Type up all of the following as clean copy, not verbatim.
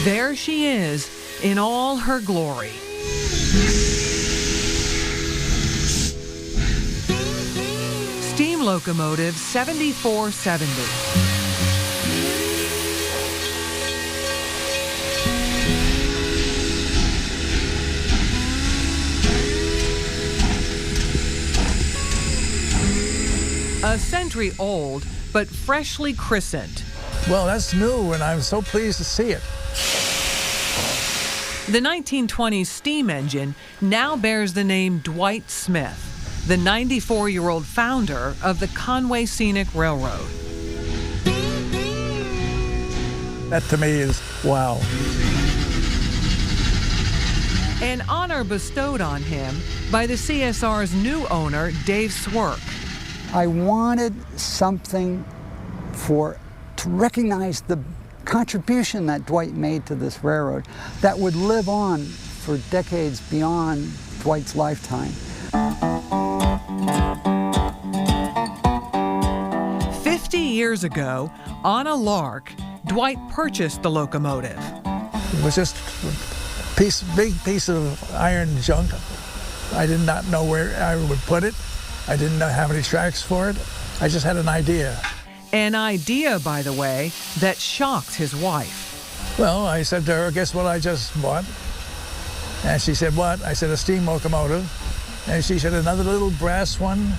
There she is in all her glory. Steam locomotive 7470. A century old, but freshly christened. Well, that's new, and I'm so pleased to see it. The 1920s steam engine now bears the name Dwight Smith, the 94-year-old founder of the Conway Scenic Railroad. That to me is wow. An honor bestowed on him by the CSR's new owner, Dave Swerk. I wanted something to recognize the contribution that Dwight made to this railroad that would live on for decades beyond Dwight's lifetime. 50 years ago, on a lark, Dwight purchased the locomotive. It was just a big piece of iron junk. I did not know where I would put it. I didn't have any tracks for it. I just had an idea. An idea, by the way, that shocked his wife. Well, I said to her, guess what I just bought? And she said, what? I said, a steam locomotive. And she said, another little brass one?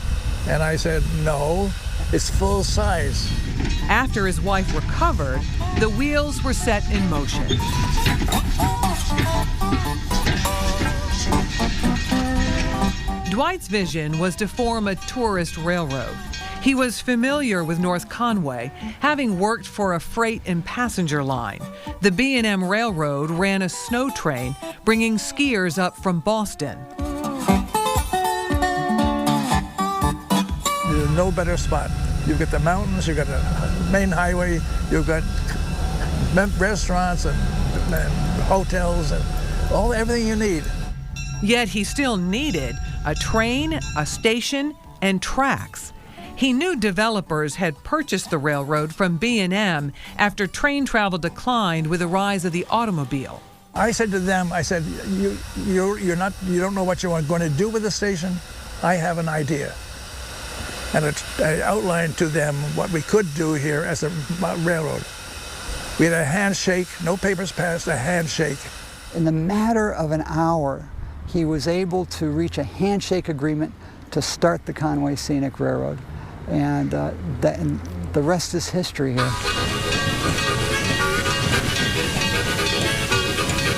And I said, no, it's full size. After his wife recovered, the wheels were set in motion. Dwight's vision was to form a tourist railroad. He was familiar with North Conway, having worked for a freight and passenger line. The B&M Railroad ran a snow train, bringing skiers up from Boston. There's no better spot. You've got the mountains, you've got the main highway, you've got restaurants and hotels and everything you need. Yet he still needed a train, a station, and tracks. He knew developers had purchased the railroad from B&M after train travel declined with the rise of the automobile. I said to them, I said, you don't know what you're going to do with the station? I have an idea. And I outlined to them what we could do here as a railroad. We had a handshake, no papers passed, a handshake. In the matter of an hour, he was able to reach a handshake agreement to start the Conway Scenic Railroad. And the rest is history here.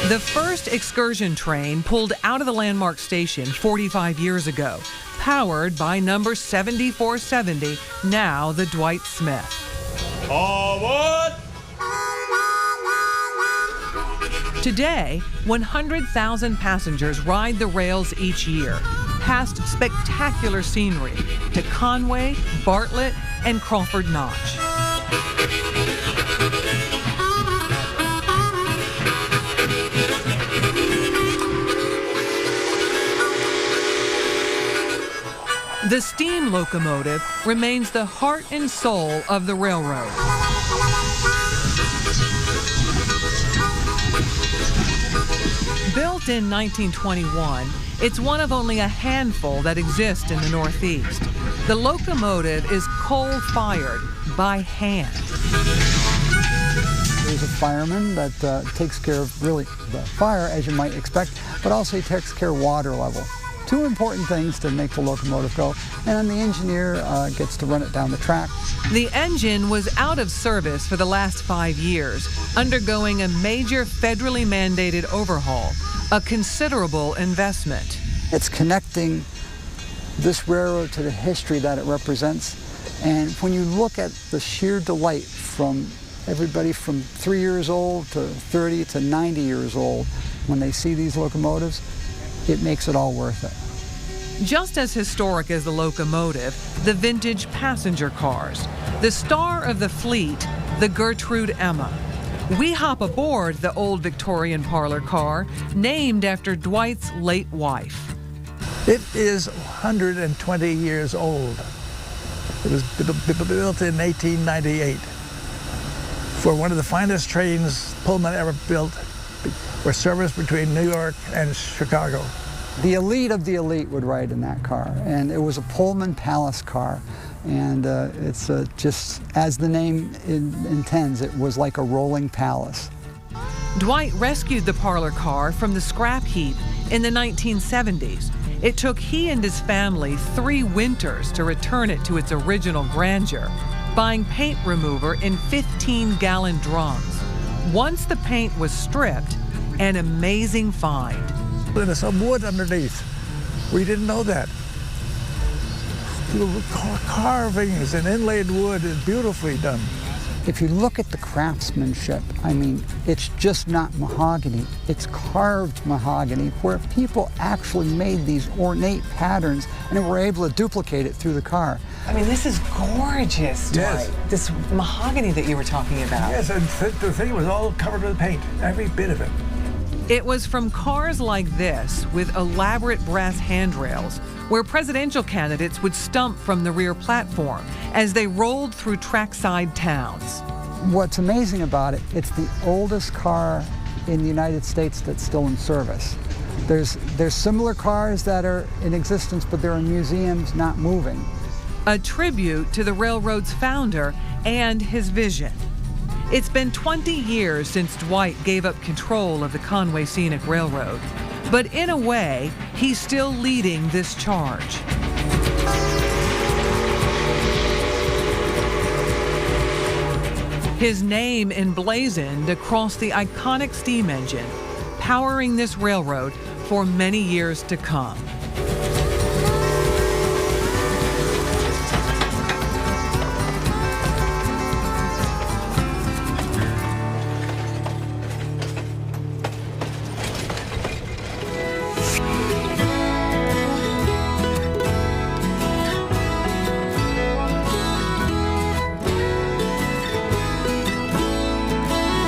The first excursion train pulled out of the landmark station 45 years ago, powered by number 7470, now the Dwight Smith. Forward! Today, 100,000 passengers ride the rails each year, past spectacular scenery to Conway, Bartlett, and Crawford Notch. The steam locomotive remains the heart and soul of the railroad. Built in 1921, it's one of only a handful that exist in the Northeast. The locomotive is coal-fired by hand. There's a fireman that takes care of really the fire, as you might expect, but also he takes care of water level. Two important things to make the locomotive go, and then the engineer gets to run it down the track. The engine was out of service for the last 5 years, undergoing a major federally mandated overhaul, a considerable investment. It's connecting this railroad to the history that it represents, and when you look at the sheer delight from everybody from 3 years old to 30 to 90 years old, when they see these locomotives, it makes it all worth it. Just as historic as the locomotive, the vintage passenger cars. The star of the fleet, the Gertrude Emma. We hop aboard the old Victorian parlor car, named after Dwight's late wife. It is 120 years old. It was built in 1898 for one of the finest trains Pullman ever built were serviced between New York and Chicago. The elite of the elite would ride in that car, and it was a Pullman Palace car. And it's just, as the name intends, it was like a rolling palace. Dwight rescued the parlor car from the scrap heap in the 1970s. It took he and his family 3 winters to return it to its original grandeur, buying paint remover in 15-gallon drums. Once the paint was stripped, an amazing find. There's some wood underneath. We didn't know that. Little carvings and inlaid wood is beautifully done. If you look at the craftsmanship, I mean, it's just not mahogany. It's carved mahogany, where people actually made these ornate patterns and were able to duplicate it through the car. I mean, this is gorgeous, Dwight. Yes. This mahogany that you were talking about. Yes, and the thing was all covered with paint, every bit of it. It was from cars like this, with elaborate brass handrails, where presidential candidates would stump from the rear platform as they rolled through trackside towns. What's amazing about it, it's the oldest car in the United States that's still in service. There's similar cars that are in existence, but they're in museums not moving. A tribute to the railroad's founder and his vision. It's been 20 years since Dwight gave up control of the Conway Scenic Railroad, but in a way, he's still leading this charge. His name emblazoned across the iconic steam engine, powering this railroad for many years to come.